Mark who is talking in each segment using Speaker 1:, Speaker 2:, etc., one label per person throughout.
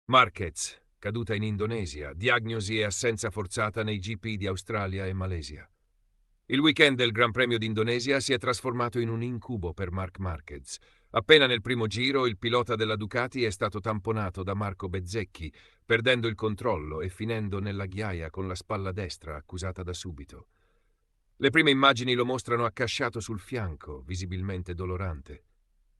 Speaker 1: Marquez, caduta in Indonesia, diagnosi e assenza forzata nei GP di Australia e Malesia. Il weekend del Gran Premio d'Indonesia si è trasformato in un incubo per Marc Marquez. Appena nel primo giro il pilota della Ducati è stato tamponato da Marco Bezzecchi, perdendo il controllo e finendo nella ghiaia con la spalla destra accusata da subito. Le prime immagini lo mostrano accasciato sul fianco, visibilmente dolorante.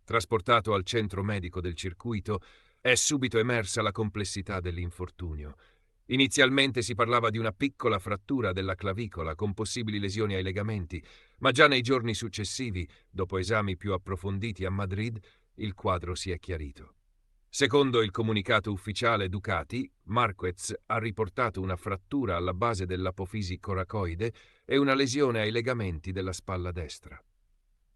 Speaker 1: Trasportato al centro medico del circuito, è subito emersa la complessità dell'infortunio. Inizialmente si parlava di una piccola frattura della clavicola con possibili lesioni ai legamenti, ma già nei giorni successivi, dopo esami più approfonditi a Madrid, il quadro si è chiarito. Secondo il comunicato ufficiale Ducati, Marquez ha riportato una frattura alla base dell'apofisi coracoide e una lesione ai legamenti della spalla destra.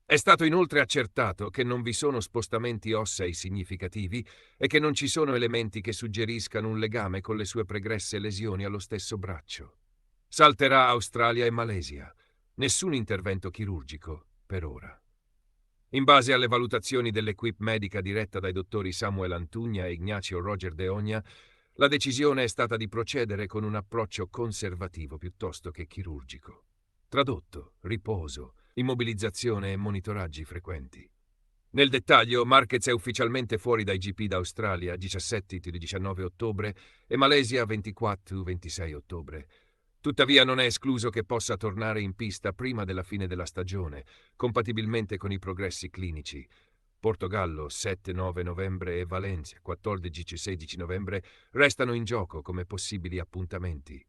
Speaker 1: È stato inoltre accertato che non vi sono spostamenti ossei significativi e che non ci sono elementi che suggeriscano un legame con le sue pregresse lesioni allo stesso braccio. Salterà Australia e Malesia. Nessun intervento chirurgico, per ora. In base alle valutazioni dell'equipe medica diretta dai dottori Samuel Antugna e Ignacio Roger de Ogna, la decisione è stata di procedere con un approccio conservativo piuttosto che chirurgico. Tradotto, riposo, immobilizzazione e monitoraggi frequenti. Nel dettaglio, Marquez è ufficialmente fuori dai GP d'Australia 17-19 ottobre e Malesia 24-26 ottobre. Tuttavia non è escluso che possa tornare in pista prima della fine della stagione, compatibilmente con i progressi clinici. Portogallo 7-9 novembre e Valencia 14-16 novembre restano in gioco come possibili appuntamenti.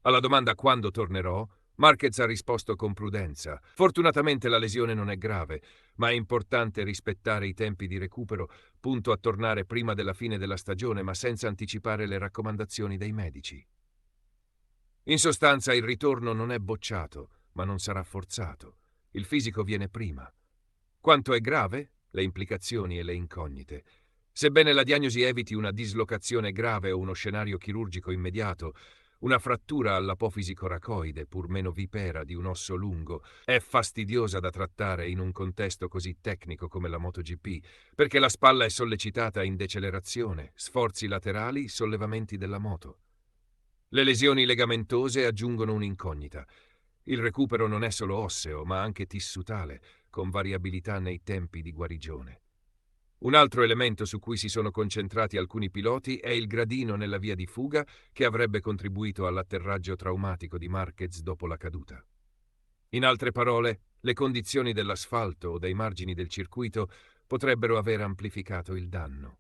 Speaker 1: Alla domanda quando tornerò, Marquez ha risposto con prudenza. Fortunatamente la lesione non è grave, ma è importante rispettare i tempi di recupero, punto a tornare prima della fine della stagione, ma senza anticipare le raccomandazioni dei medici. In sostanza il ritorno non è bocciato, ma non sarà forzato. Il fisico viene prima. Quanto è grave? Le implicazioni e le incognite. Sebbene la diagnosi eviti una dislocazione grave o uno scenario chirurgico immediato, una frattura all'apofisi coracoide, pur meno vipera, di un osso lungo, è fastidiosa da trattare in un contesto così tecnico come la MotoGP, perché la spalla è sollecitata in decelerazione, sforzi laterali, sollevamenti della moto. Le lesioni legamentose aggiungono un'incognita. Il recupero non è solo osseo, ma anche tissutale, con variabilità nei tempi di guarigione. Un altro elemento su cui si sono concentrati alcuni piloti è il gradino nella via di fuga che avrebbe contribuito all'atterraggio traumatico di Marquez dopo la caduta. In altre parole, le condizioni dell'asfalto o dei margini del circuito potrebbero aver amplificato il danno.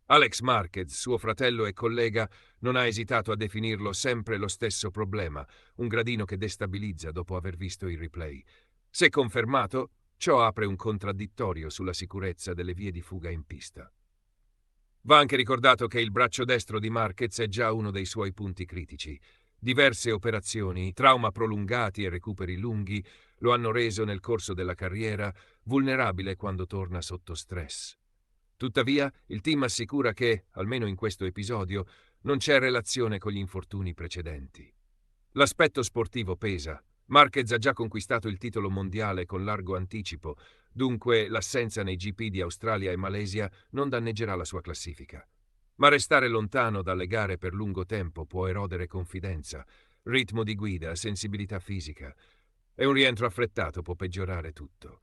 Speaker 1: Alex Marquez, suo fratello e collega, non ha esitato a definirlo sempre lo stesso problema, un gradino che destabilizza dopo aver visto il replay. Se confermato, ciò apre un contraddittorio sulla sicurezza delle vie di fuga in pista. Va anche ricordato che il braccio destro di Marquez è già uno dei suoi punti critici. Diverse operazioni, trauma prolungati e recuperi lunghi lo hanno reso nel corso della carriera vulnerabile quando torna sotto stress. Tuttavia, il team assicura che, almeno in questo episodio, non c'è relazione con gli infortuni precedenti. L'aspetto sportivo pesa. Marquez ha già conquistato il titolo mondiale con largo anticipo, dunque l'assenza nei GP di Australia e Malesia non danneggerà la sua classifica. Ma restare lontano dalle gare per lungo tempo può erodere confidenza, ritmo di guida, sensibilità fisica. E un rientro affrettato può peggiorare tutto.